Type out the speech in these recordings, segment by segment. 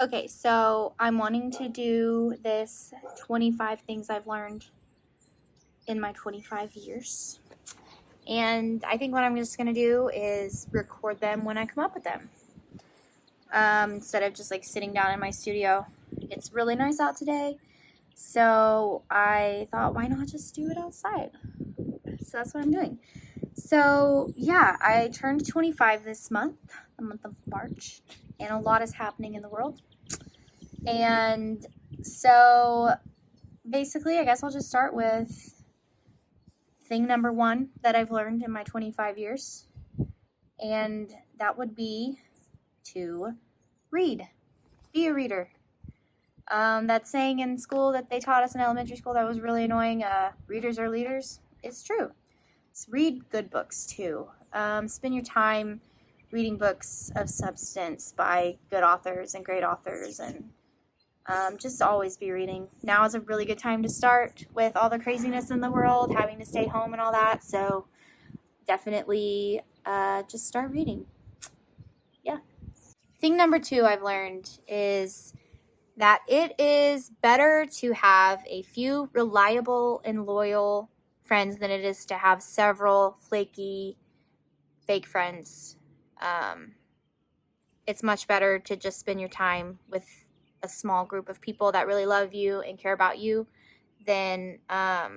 Okay, so I'm wanting to do this 25 things I've learned in my 25 years. And I think what I'm just going to do is record them when I come up with them. Instead of just like sitting down in my studio. It's really nice out today. So I thought, why not just do it outside? So that's what I'm doing. So yeah, I turned 25 this month, the month of March, and a lot is happening in the world. And so basically, I guess I'll just start with thing number one that I've learned in my 25 years. And that would be to read. Be a reader. That saying in school that they taught us in elementary school that was really annoying, readers are leaders, it's true. Read good books too. Spend your time reading books of substance by good authors and great authors, and just always be reading. Now is a really good time to start with all the craziness in the world, having to stay home and all that, so definitely just start reading. Yeah. Thing number two I've learned is that it is better to have a few reliable and loyal friends than it is to have several flaky, fake friends. It's much better to just spend your time with a small group of people that really love you and care about you than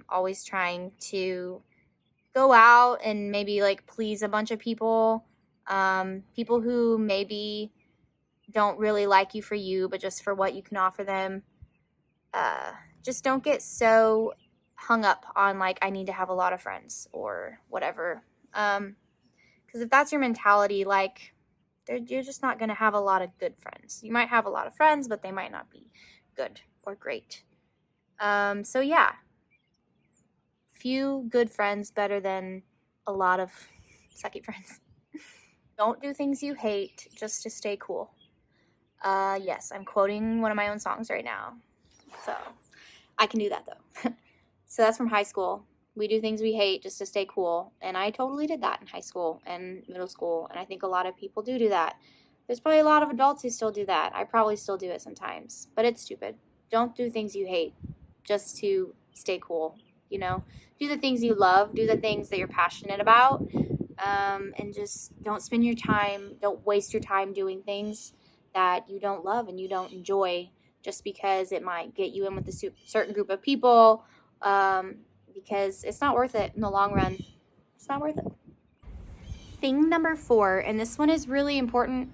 always trying to go out and maybe like please a bunch of people. People who maybe don't really like you for you, but just for what you can offer them. Just don't get so hung up on like, I need to have a lot of friends or whatever. Because if that's your mentality, like you're just not going to have a lot of good friends. You might have a lot of friends, but they might not be good or great. So yeah, few good friends better than a lot of sucky friends. Don't do things you hate just to stay cool. Yes, I'm quoting one of my own songs right now. So I can do that though. So that's from high school. We do things we hate just to stay cool. And I totally did that in high school and middle school. And I think a lot of people do that. There's probably a lot of adults who still do that. I probably still do it sometimes. But it's stupid. Don't do things you hate just to stay cool. You know, do the things you love. Do the things that you're passionate about. And just don't spend your time, don't waste your time doing things that you don't love and you don't enjoy just because it might get you in with a certain group of people, because it's not worth it in the long run. It's not worth it. Thing number 4, and this one is really important,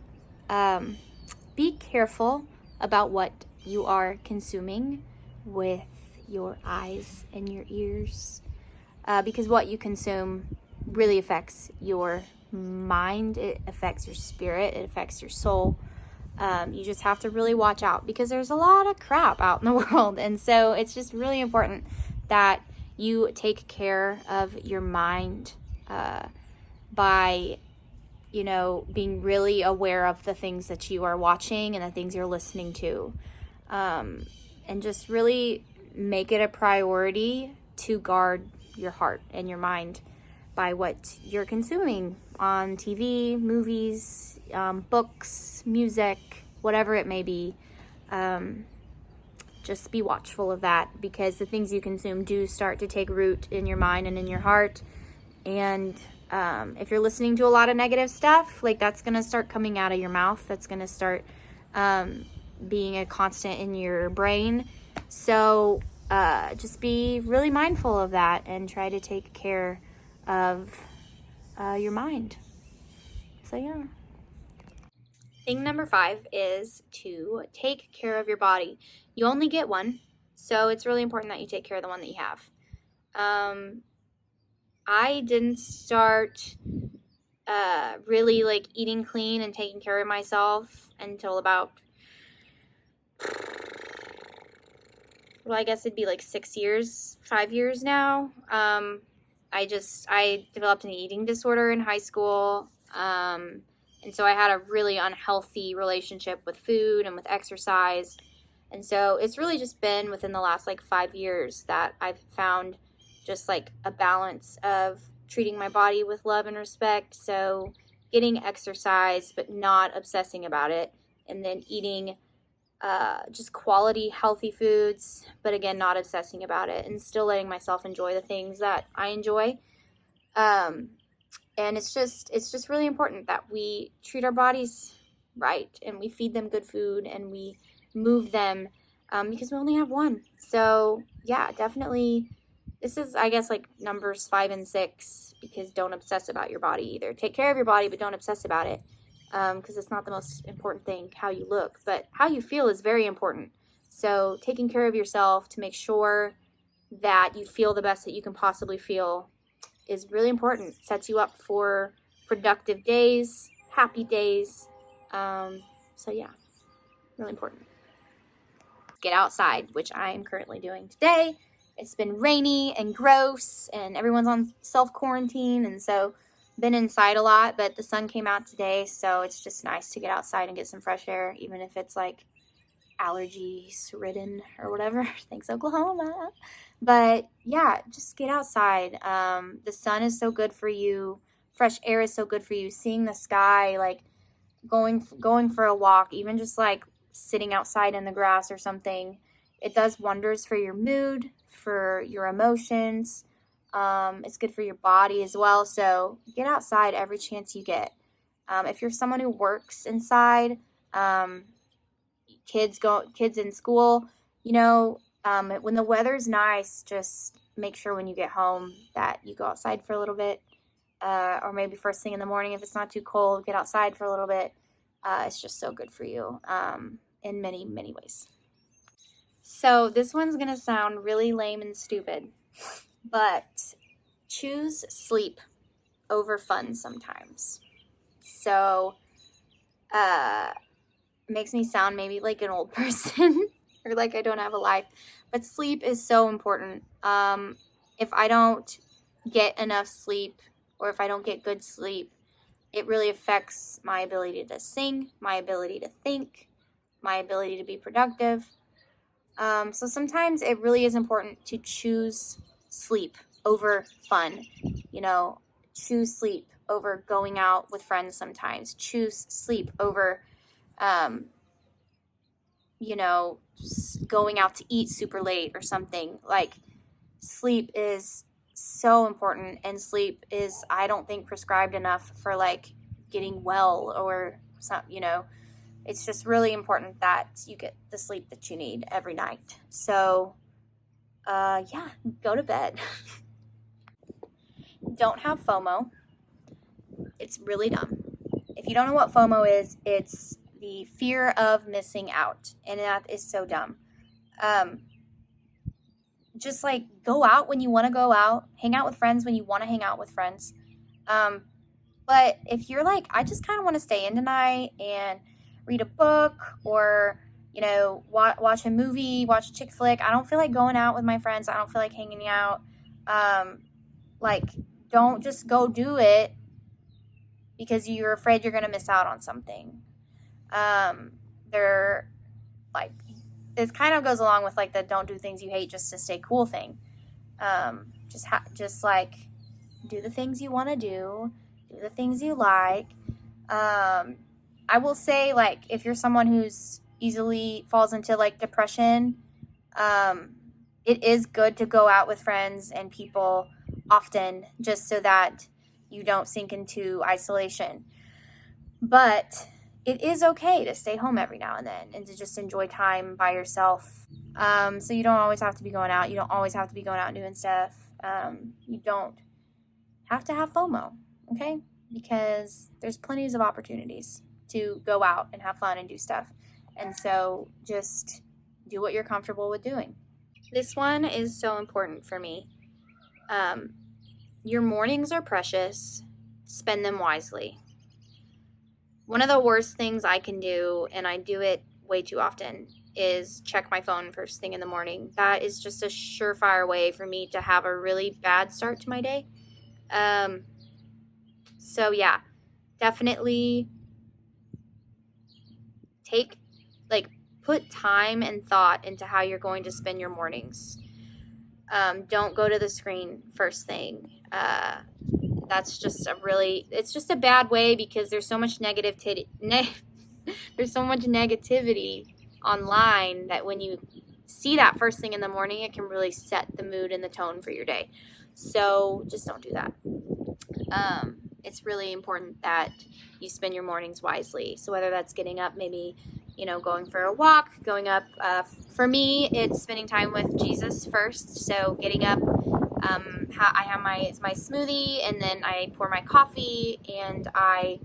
be careful about what you are consuming with your eyes and your ears, because what you consume really affects your mind, it affects your spirit, it affects your soul. You just have to really watch out because there's a lot of crap out in the world. And so it's just really important that you take care of your mind by, being really aware of the things that you are watching and the things you're listening to. And just really make it a priority to guard your heart and your mind by what you're consuming on TV, movies, books, music, whatever it may be. Just be watchful of that because the things you consume do start to take root in your mind and in your heart. And if you're listening to a lot of negative stuff, like that's going to start coming out of your mouth. That's going to start being a constant in your brain. So just be really mindful of that and try to take care of your mind. So yeah. Thing number 5 is to take care of your body. You only get one, so it's really important that you take care of the one that you have. I didn't start really like eating clean and taking care of myself until about, well, I guess it'd be like 5 years now. I developed an eating disorder in high school. And so I had a really unhealthy relationship with food and with exercise. And so it's really just been within the last 5 years that I've found just a balance of treating my body with love and respect. So getting exercise, but not obsessing about it. And then eating just quality, healthy foods, but again, not obsessing about it and still letting myself enjoy the things that I enjoy. And it's just really important that we treat our bodies right and we feed them good food and we move them, because we only have one. So yeah, definitely. This is, I guess, like numbers 5 and 6, because don't obsess about your body either. Take care of your body, but don't obsess about it, because it's not the most important thing how you look, but how you feel is very important. So taking care of yourself to make sure that you feel the best that you can possibly feel is really important. Sets you up for productive days, happy days. So yeah, really important. Get outside, which I am currently doing today. It's been rainy and gross and everyone's on self-quarantine, and so been inside a lot, but the sun came out today, so it's just nice to get outside and get some fresh air, even if it's like allergies ridden or whatever. Thanks, Oklahoma. But yeah, just get outside. The sun is so good for you. Fresh air is so good for you. Seeing the sky, like going for a walk, even just like sitting outside in the grass or something, it does wonders for your mood, for your emotions. It's good for your body as well. So get outside every chance you get. If you're someone who works inside, kids in school, when the weather's nice, just make sure when you get home that you go outside for a little bit, or maybe first thing in the morning if it's not too cold, get outside for a little bit. It's just so good for you, in many, many ways. So this one's gonna sound really lame and stupid, but choose sleep over fun sometimes. So makes me sound maybe like an old person or like I don't have a life, but sleep is so important. If I don't get enough sleep, or if I don't get good sleep, it really affects my ability to sing, my ability to think, my ability to be productive. So sometimes it really is important to choose sleep over fun. Choose sleep over going out with friends sometimes. Choose sleep over, going out to eat super late or something. Like, sleep is so important, and sleep is, I don't think, prescribed enough for like getting well or something. It's just really important that you get the sleep that you need every night. So yeah, go to bed. Don't have FOMO. It's really dumb. If you don't know what FOMO is, it's the fear of missing out, and that is so dumb. Just like go out when you want to go out, hang out with friends when you want to hang out with friends. But if you're like, I just kind of want to stay in tonight and read a book, or watch a movie, watch a chick flick, I don't feel like going out with my friends, I don't feel like hanging out, like, don't just go do it because you're afraid you're going to miss out on something. They're like, this kind of goes along with like the don't do things you hate just to stay cool thing. Just like do the things you want to do the things you like. I will say, like, if you're someone who's easily falls into like depression, it is good to go out with friends and people often, just so that you don't sink into isolation. But it is okay to stay home every now and then and to just enjoy time by yourself. So you don't always have to be going out. You don't always have to be going out and doing stuff. You don't have to have FOMO, okay? Because there's plenty of opportunities to go out and have fun and do stuff. And so just do what you're comfortable with doing. This one is so important for me. Your mornings are precious. Spend them wisely. One of the worst things I can do, and I do it way too often, is check my phone first thing in the morning. That is just a surefire way for me to have a really bad start to my day. So yeah, definitely put time and thought into how you're going to spend your mornings. Don't go to the screen first thing. That's just it's just a bad way, because there's so much there's so much negativity online that when you see that first thing in the morning, it can really set the mood and the tone for your day. So just don't do that. It's really important that you spend your mornings wisely. So whether that's getting up, maybe, going for a walk, going up. For me, it's spending time with Jesus first. So getting up, I have my smoothie, and then I pour my coffee, and I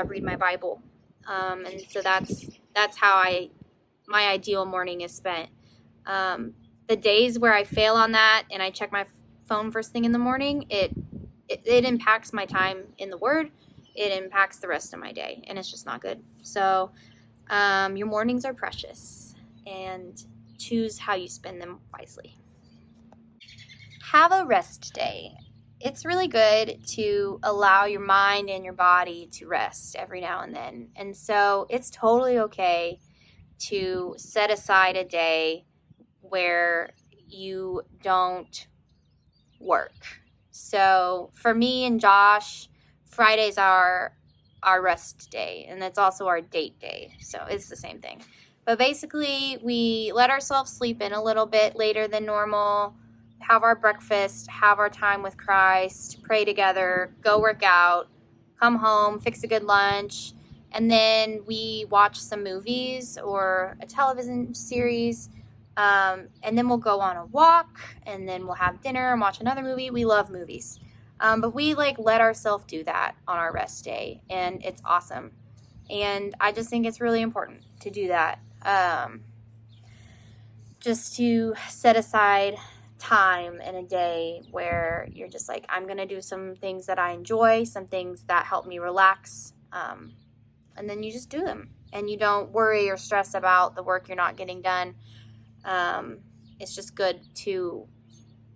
read my Bible. And so that's how my ideal morning is spent. The days where I fail on that and I check my phone first thing in the morning, it impacts my time in the Word. It impacts the rest of my day, and it's just not good. So your mornings are precious, and choose how you spend them wisely. Have a rest day. It's really good to allow your mind and your body to rest every now and then. And so it's totally okay to set aside a day where you don't work. So for me and Josh, Fridays are our rest day, and it's also our date day. So it's the same thing. But basically, we let ourselves sleep in a little bit later than normal, have our breakfast, have our time with Christ, pray together, go work out, come home, fix a good lunch, and then we watch some movies or a television series. And then we'll go on a walk, and then we'll have dinner and watch another movie. We love movies. But we let ourselves do that on our rest day, and it's awesome. And I just think it's really important to do that. Just to set aside time in a day where you're just I'm going to do some things that I enjoy, some things that help me relax. And then you just do them, and you don't worry or stress about the work you're not getting done. It's just good to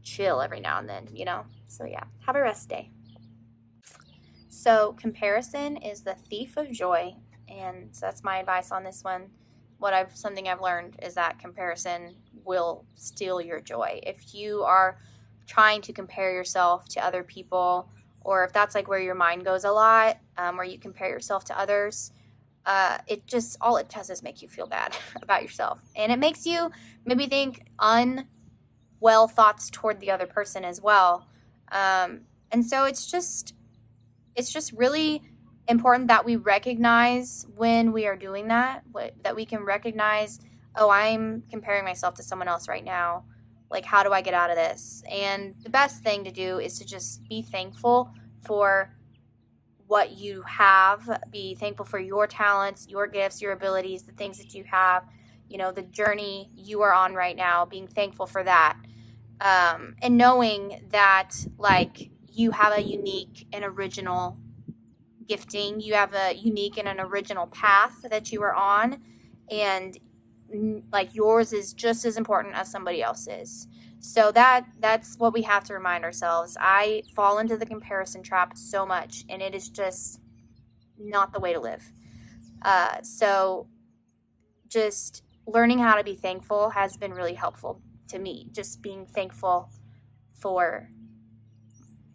chill every now and then, So yeah, have a rest day. So comparison is the thief of joy, and so that's my advice on this one. Something I've learned is that comparison will steal your joy. If you are trying to compare yourself to other people, or if that's where your mind goes a lot, where you compare yourself to others, all it does is make you feel bad about yourself. And it makes you maybe think unwell thoughts toward the other person as well. And so it's just really important that we recognize when we are doing that we can recognize, oh, I'm comparing myself to someone else right now. How do I get out of this? And the best thing to do is to just be thankful for what you have. Be thankful for your talents, your gifts, your abilities, the things that you have, the journey you are on right now, being thankful for that. And knowing that you have a unique and original gifting, you have a unique and an original path that you are on, and yours is just as important as somebody else's. So that's what we have to remind ourselves. I fall into the comparison trap so much, and it is just not the way to live. So just learning how to be thankful has been really helpful to me. Just being thankful for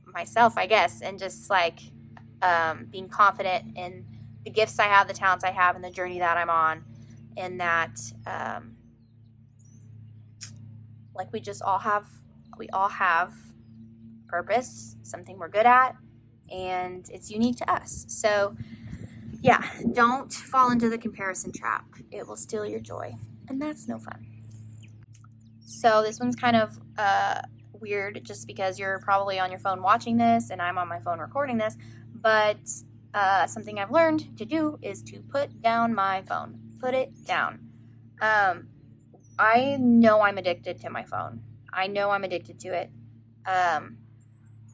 myself, I guess, and just being confident in the gifts I have, the talents I have, and the journey that I'm on, and that we all have purpose, something we're good at, and it's unique to us. So yeah, don't fall into the comparison trap. It will steal your joy, and that's no fun. So this one's kind of weird just because you're probably on your phone watching this and I'm on my phone recording this, but something I've learned to do is to put down my phone. Put it down. I know I'm addicted to my phone. I know I'm addicted to it.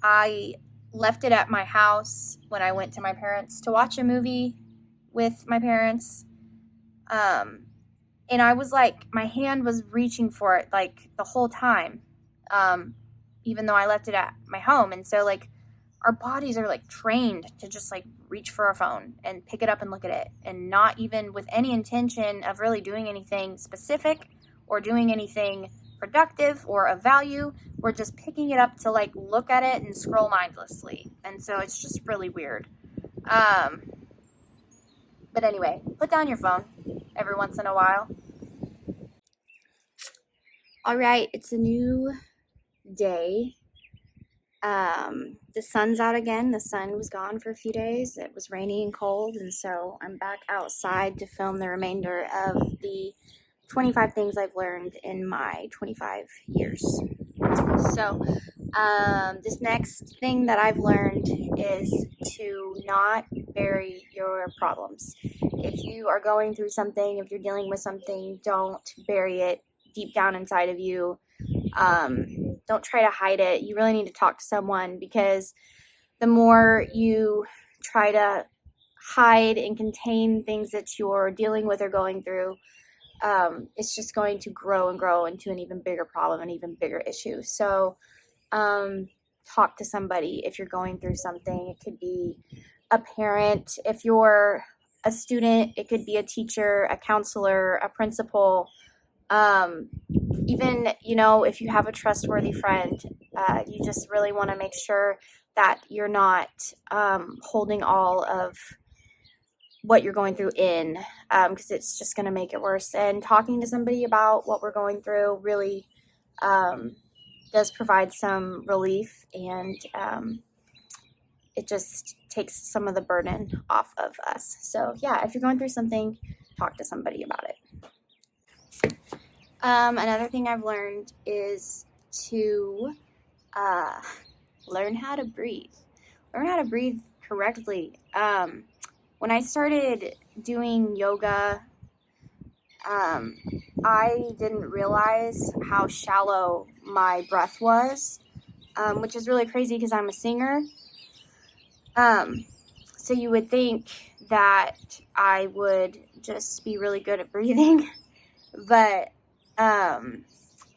I left it at my house when I went to my parents to watch a movie with my parents. And I was my hand was reaching for it the whole time, even though I left it at my home. And so our bodies are trained to just reach for our phone and pick it up and look at it, and not even with any intention of really doing anything specific or doing anything productive or of value. We're just picking it up to look at it and scroll mindlessly. And so it's just really weird. But anyway, put down your phone every once in a while. All right, it's a new day. The sun's out again. The sun was gone for a few days. It was rainy and cold, and so I'm back outside to film the remainder of the 25 things I've learned in my 25 years. So, this next thing that I've learned is to not bury your problems. If you are going through something, if you're dealing with something, don't bury it deep down inside of you. Don't try to hide it. You really need to talk to someone, because the more you try to hide and contain things that you're dealing with or going through, it's just going to grow and grow into an even bigger problem, an even bigger issue. So talk to somebody if you're going through something. It could be a parent. If you're a student, it could be a teacher, a counselor, a principal. Even, if you have a trustworthy friend, you just really want to make sure that you're not holding all of what you're going through in, because it's just going to make it worse. And talking to somebody about what we're going through really does provide some relief, and it just takes some of the burden off of us. So yeah, if you're going through something, talk to somebody about it. Another thing I've learned is to learn how to breathe. Learn how to breathe correctly. When I started doing yoga, I didn't realize how shallow my breath was, which is really crazy because I'm a singer. So you would think that I would just be really good at breathing, but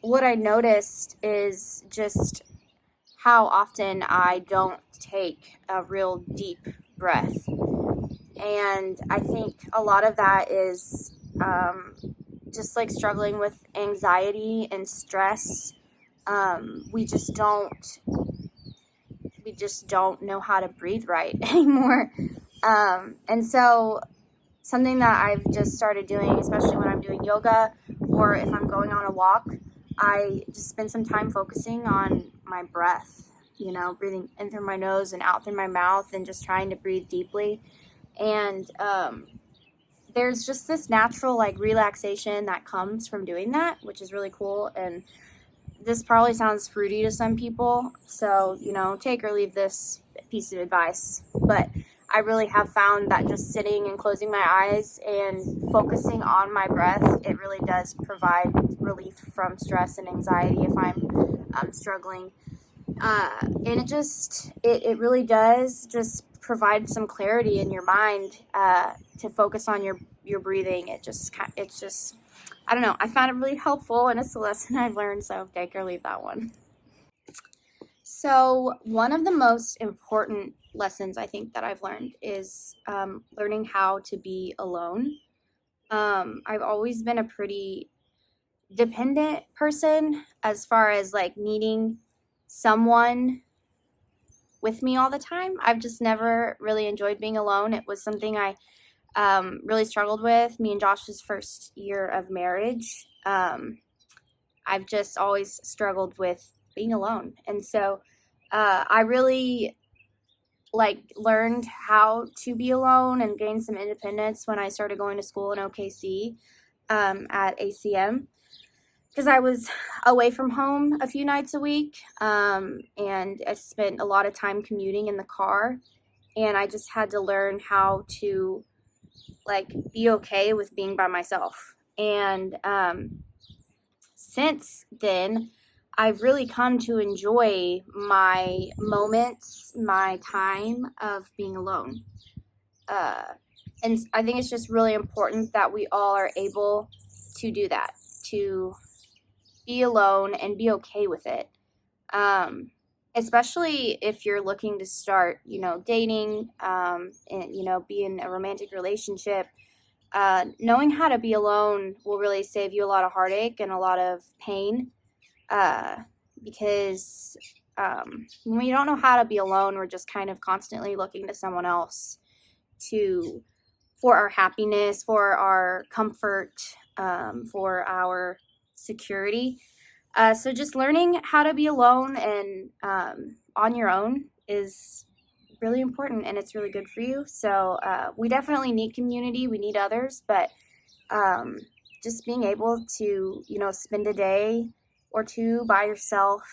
what I noticed is just how often I don't take a real deep breath. And I think a lot of that is just like struggling with anxiety and stress. We just don't know how to breathe right anymore. And so something that I've just started doing, especially when I'm doing yoga or if I'm going on a walk, I just spend some time focusing on my breath, breathing in through my nose and out through my mouth, and just trying to breathe deeply. And there's just this natural relaxation that comes from doing that, which is really cool. And this probably sounds fruity to some people, so take or leave this piece of advice, but I really have found that just sitting and closing my eyes and focusing on my breath, it really does provide relief from stress and anxiety if I'm struggling. And it really does just provide some clarity in your mind to focus on your breathing. It's just, I don't know, I found it really helpful, and it's a lesson I've learned, so take or leave that one. So one of the most important lessons I think that I've learned is learning how to be alone. I've always been a pretty dependent person as far as needing someone with me all the time. I've just never really enjoyed being alone. It was something I really struggled with. Me and Josh's first year of marriage, I've just always struggled with being alone. And so I really learned how to be alone and gain some independence when I started going to school in OKC at ACM, because I was away from home a few nights a week, and I spent a lot of time commuting in the car, and I just had to learn how to be okay with being by myself. And since then, I've really come to enjoy my moments, my time of being alone. And I think it's just really important that we all are able to do that, to be alone and be okay with it. Especially if you're looking to start, dating, and, be in a romantic relationship. Knowing how to be alone will really save you a lot of heartache and a lot of pain, because when we don't know how to be alone, we're just kind of constantly looking to someone else to for our happiness, for our comfort, for our security. So just learning how to be alone and on your own is really important, and it's really good for you. So we definitely need community. We need others, but just being able to, spend a day or two by yourself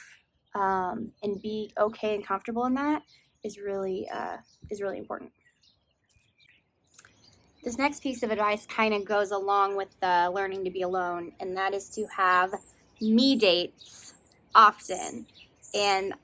and be okay and comfortable in that is really important. This next piece of advice kind of goes along with learning to be alone, and that is to have me dates often. And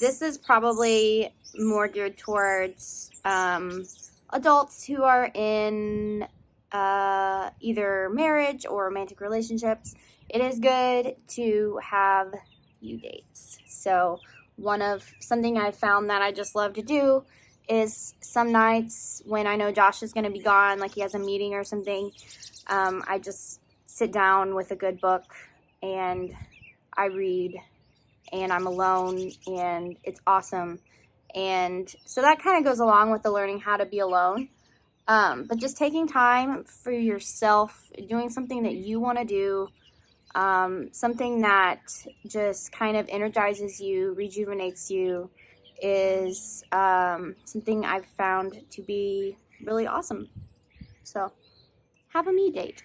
this is probably more geared towards adults who are in either marriage or romantic relationships. It is good to have you dates. So something I found that I just love to do is some nights when I know Josh is going to be gone, like he has a meeting or something, I just sit down with a good book and I read, and I'm alone, and it's awesome. And so that kind of goes along with the learning how to be alone. But just taking time for yourself, doing something that you want to do, something that just kind of energizes you, rejuvenates you, is something I've found to be really awesome. So have a me date.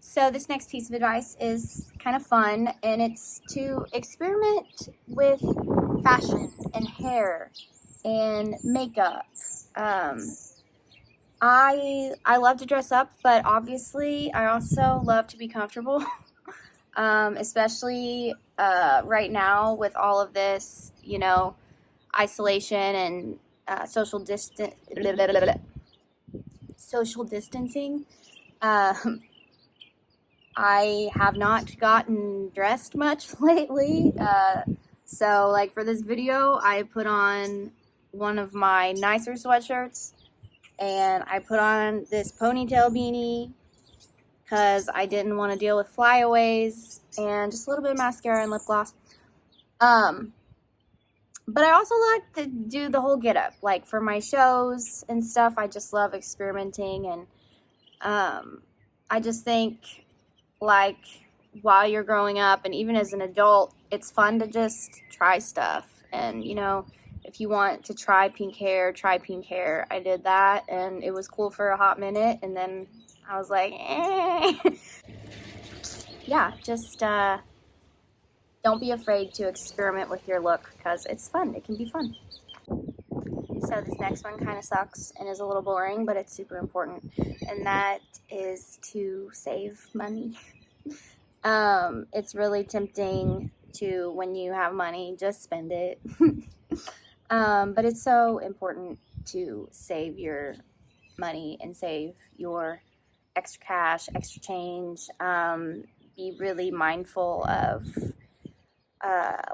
So this next piece of advice is kind of fun, and it's to experiment with fashion and hair and makeup. I love to dress up, but obviously I also love to be comfortable. Especially right now with all of this, isolation and social distancing. I have not gotten dressed much lately. So like for this video, I put on one of my nicer sweatshirts, and I put on this ponytail beanie because I didn't want to deal with flyaways, and just a little bit of mascara and lip gloss. But I also like to do the whole get up, like for my shows and stuff. I just love experimenting, and I just think, like, while you're growing up and even as an adult, it's fun to just try stuff. And if you want to try pink hair, try pink hair. I did that, and it was cool for a hot minute, and then I was like, yeah, just don't be afraid to experiment with your look, because it's fun. It can be fun. So this next one kind of sucks and is a little boring, but it's super important, and that is to save money. It's really tempting to, when you have money, just spend it. But it's so important to save your money and save your extra cash, extra change. Be really mindful of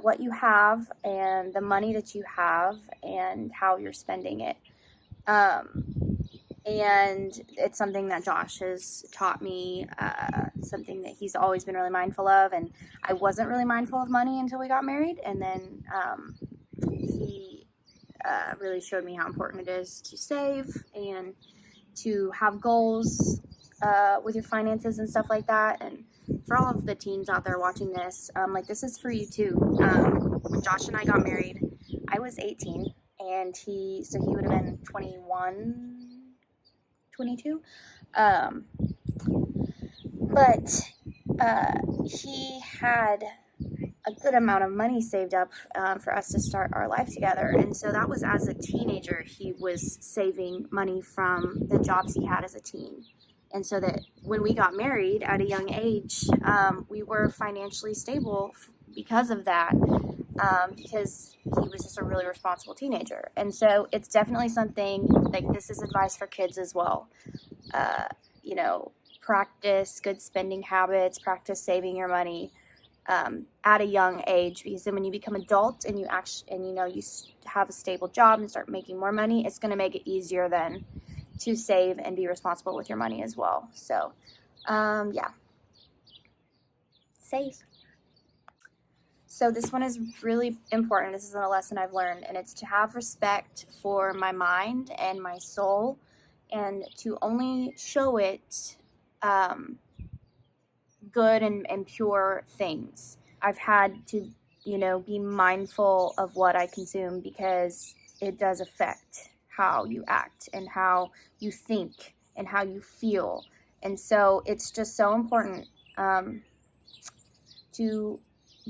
what you have and the money that you have and how you're spending it. And it's something that Josh has taught me, something that he's always been really mindful of. And I wasn't really mindful of money until we got married. And then he really showed me how important it is to save and to have goals with your finances and stuff like that. And for all of the teens out there watching this, this is for you too. When Josh and I got married, I was 18, and he would have been 21, 22. But he had a good amount of money saved up for us to start our life together. And so that was as a teenager. He was saving money from the jobs he had as a teen. And so that when we got married at a young age, we were financially stable because of that, because he was just a really responsible teenager. And so it's definitely something, like, this is advice for kids as well. Practice good spending habits, practice saving your money at a young age, because then when you become adult and you have a stable job and start making more money, it's going to make it easier then to save and be responsible with your money as well. So yeah, save. So this one is really important. This is a lesson I've learned, and it's to have respect for my mind and my soul and to only show it good and pure things. I've had to, be mindful of what I consume because it does affect how you act and how you think and how you feel. And so it's just so important to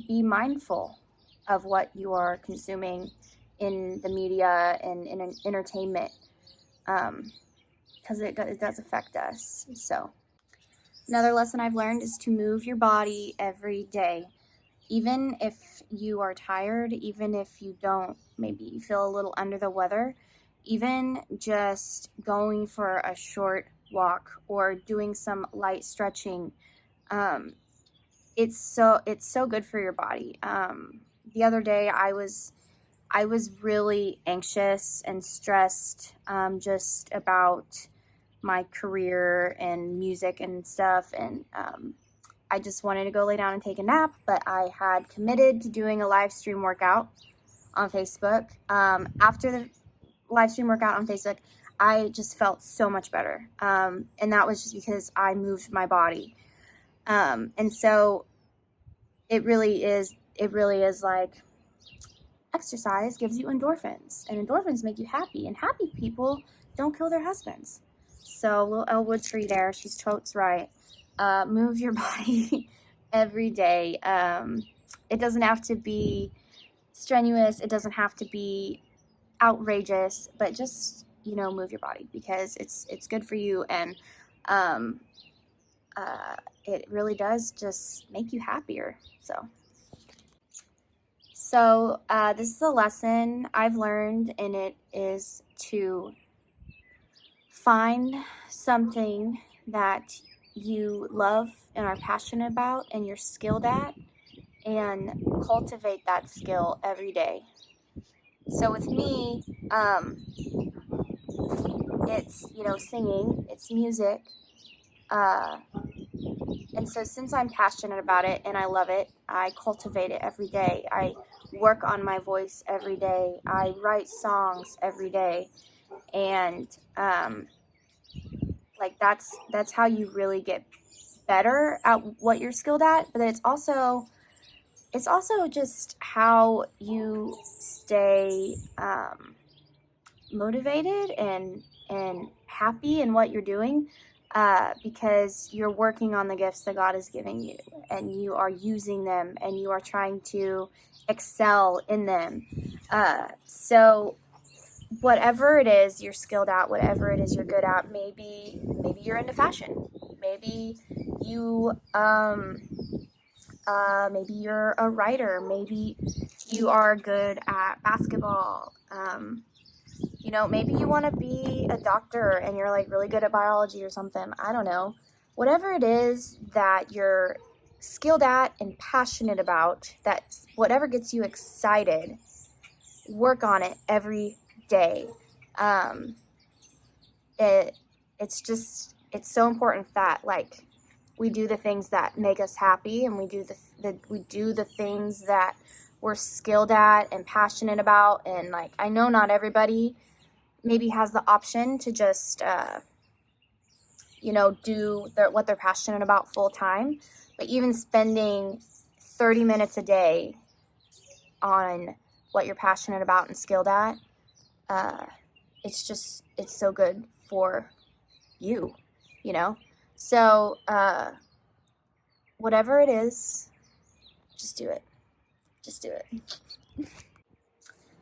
be mindful of what you are consuming in the media and in entertainment, because it does affect us. So another lesson I've learned is to move your body every day. Even if you are tired, even if you don't, maybe you feel a little under the weather, even just going for a short walk or doing some light stretching, it's so good for your body. The other day I was really anxious and stressed, just about my career and music and stuff, and I just wanted to go lay down and take a nap, but I had committed to doing a live stream workout on Facebook. After the live stream workout on Facebook, I just felt so much better, and that was just because I moved my body. And so it really is like exercise gives you endorphins, and endorphins make you happy, and happy people don't kill their husbands. So little Elwood's free there. She's totes right. Move your body every day. It doesn't have to be strenuous. It doesn't have to be outrageous, but just, move your body because it's good for you, and it really does just make you happier. So this is a lesson I've learned, and it is to find something that you love and are passionate about and you're skilled at, and cultivate that skill every day. So with me, it's, singing, it's music. And so since I'm passionate about it and I love it, I cultivate it every day. I work on my voice every day. I write songs every day. And that's how you really get better at what you're skilled at. But it's also just how you stay motivated and happy in what you're doing, because you're working on the gifts that God is giving you, and you are using them, and you are trying to excel in them. So whatever it is you're skilled at, whatever it is you're good at, maybe you're into fashion, maybe you maybe you're a writer, maybe you are good at basketball, maybe you want to be a doctor and you're like really good at biology or something. I don't know. Whatever it is that you're skilled at and passionate about, that whatever gets you excited, work on it every day. It's so important that we do the things that make us happy, and we do the things that we're skilled at and passionate about. And I know not everybody maybe has the option to just do what they're passionate about full time, but even spending 30 minutes a day on what you're passionate about and skilled at, it's so good for you, so whatever it is, just do it.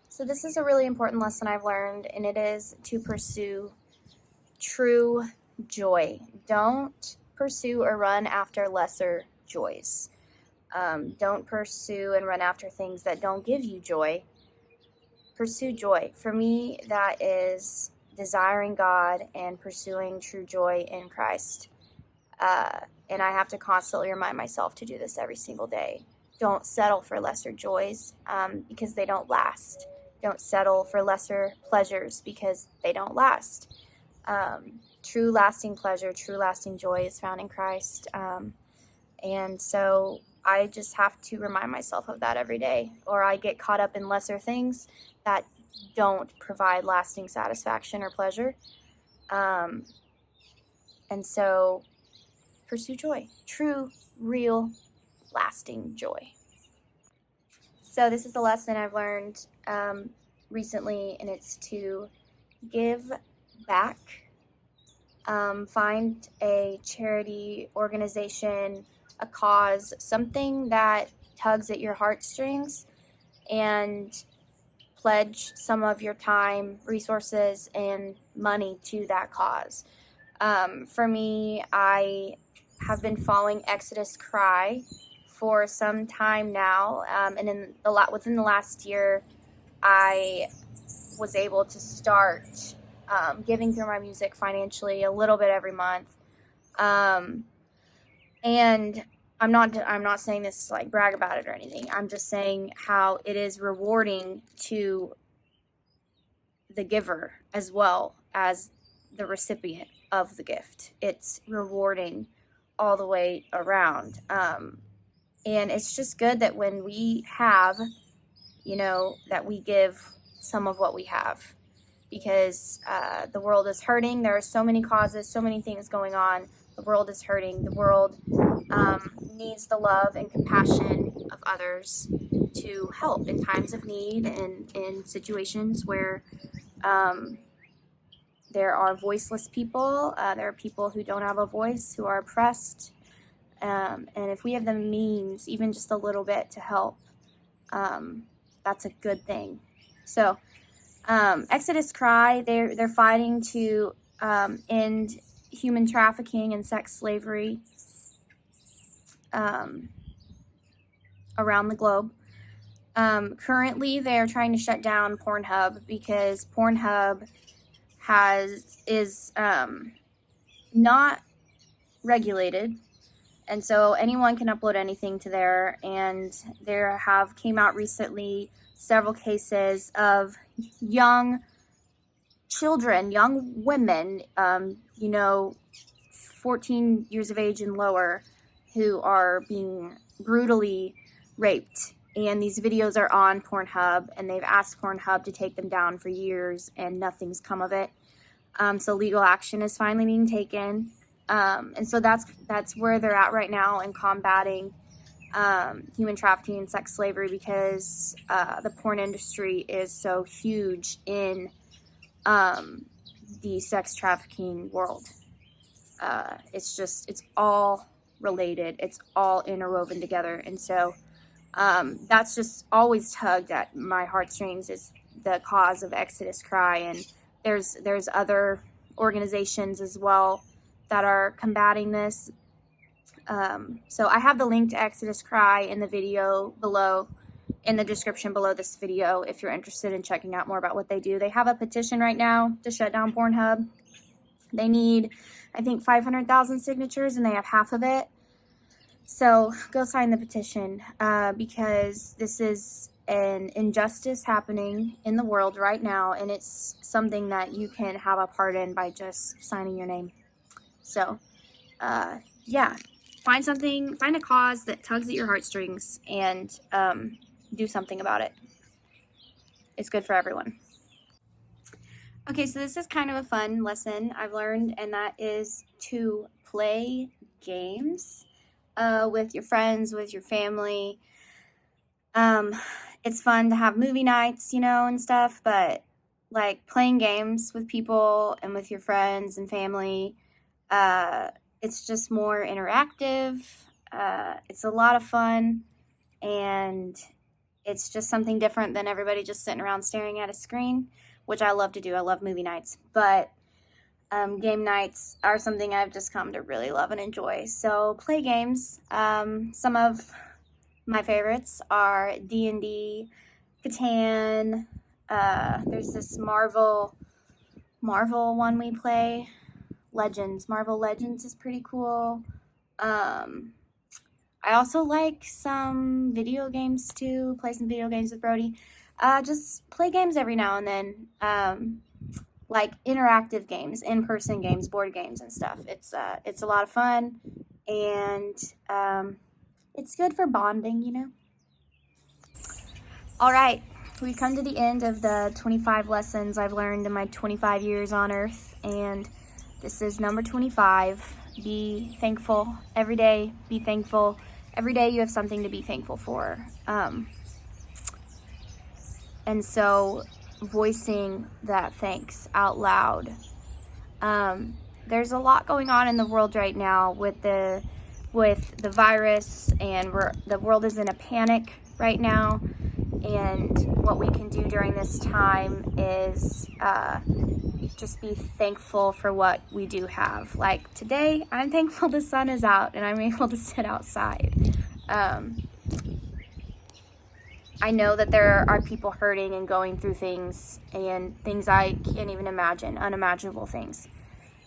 So this is a really important lesson I've learned, and it is to pursue true joy. Don't pursue or run after lesser joys. Don't pursue and run after things that don't give you joy. Pursue joy. For me, that is desiring God and pursuing true joy in Christ. And I have to constantly remind myself to do this every single day. Don't settle for lesser joys, because they don't last. Don't settle for lesser pleasures, because they don't last. True lasting pleasure, true lasting joy is found in Christ. And so I just have to remind myself of that every day, or I get caught up in lesser things that don't provide lasting satisfaction or pleasure. And so pursue joy, true, real, lasting joy. So this is a lesson I've learned recently, and it's to give back. Find a charity organization, a cause, something that tugs at your heartstrings, and pledge some of your time, resources, and money to that cause. For me, I have been following Exodus Cry for some time now, and within the last year, I was able to start giving through my music financially a little bit every month. And I'm not saying this to like brag about it or anything. I'm just saying how it is rewarding to the giver as well as the recipient of the gift. It's rewarding all the way around. And it's just good that when we have, that we give some of what we have, because the world is hurting. There are so many causes, so many things going on. The world is hurting. The world needs the love and compassion of others to help in times of need and in situations where there are voiceless people. There are people who don't have a voice, who are oppressed. And if we have the means, even just a little bit to help, that's a good thing. So Exodus Cry, they're fighting to end human trafficking and sex slavery around the globe. Currently, they're trying to shut down Pornhub because Pornhub is not regulated, and so anyone can upload anything to there. And there came out recently several cases of young children, young women, 14 years of age and lower, who are being brutally raped. And these videos are on Pornhub, and they've asked Pornhub to take them down for years, and nothing's come of it. So legal action is finally being taken. And so that's where they're at right now in combating human trafficking and sex slavery, because the porn industry is so huge in the sex trafficking world. It's all related. It's all interwoven together. And so that's just always tugged at my heartstrings, is the cause of Exodus Cry. And there's other organizations as well that are combating this. So I have the link to Exodus Cry in the video below, in the description below this video, if you're interested in checking out more about what they do. They have a petition right now to shut down Pornhub. They need, I think, 500,000 signatures, and they have half of it. So go sign the petition, because this is an injustice happening in the world right now, and it's something that you can have a part in by just signing your name. So, yeah, find a cause that tugs at your heartstrings, and do something about it. It's good for everyone. Okay, so this is kind of a fun lesson I've learned, and that is to play games with your friends, with your family. It's fun to have movie nights, and stuff, but like playing games with people and with your friends and family, it's just more interactive. It's a lot of fun, and it's just something different than everybody just sitting around staring at a screen, which I love to do. I love movie nights, but game nights are something I've just come to really love and enjoy. So play games. Some of my favorites are D&D, Catan. There's this Marvel one we play, Legends. Marvel Legends is pretty cool. I also like some video games too. Play some video games with Brody. Just play games every now and then. Like interactive games, in-person games, board games and stuff. It's a lot of fun, and it's good for bonding, All right, we've come to the end of the 25 lessons I've learned in my 25 years on Earth, and This is number 25. Be thankful every day. Be thankful. Every day you have something to be thankful for. And so voicing that thanks out loud. There's a lot going on in the world right now with the virus, and the world is in a panic right now. And what we can do during this time is just be thankful for what we do have. Like today, I'm thankful the sun is out and I'm able to sit outside. I know that there are people hurting and going through things, and things I can't even imagine, unimaginable things.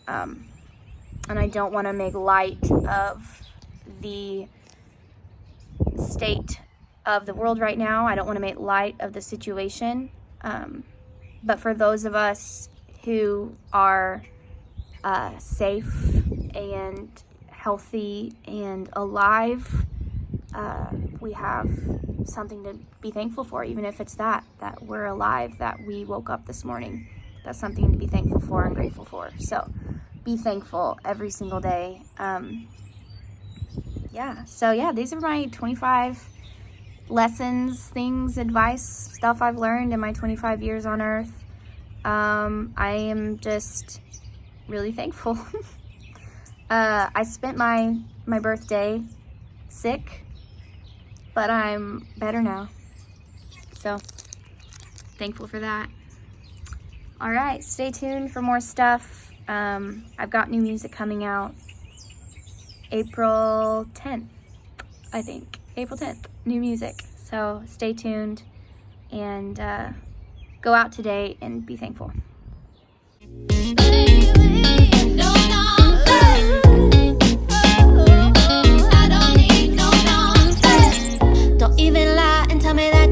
And I don't want to make light of the state of the world right now. I don't want to make light of the situation. But for those of us who are safe and healthy and alive, we have something to be thankful for, even if it's that we're alive, that we woke up this morning. That's something to be thankful for and grateful for. So be thankful every single day. These are my 25 lessons, things, advice, stuff I've learned in my 25 years on earth. I am just really thankful. I spent my birthday sick, but I'm better now. So thankful for that. All right, stay tuned for more stuff. I've got new music coming out April 10th, I think. April 10th, new music. So stay tuned and go out today and be thankful. Don't even lie and tell me that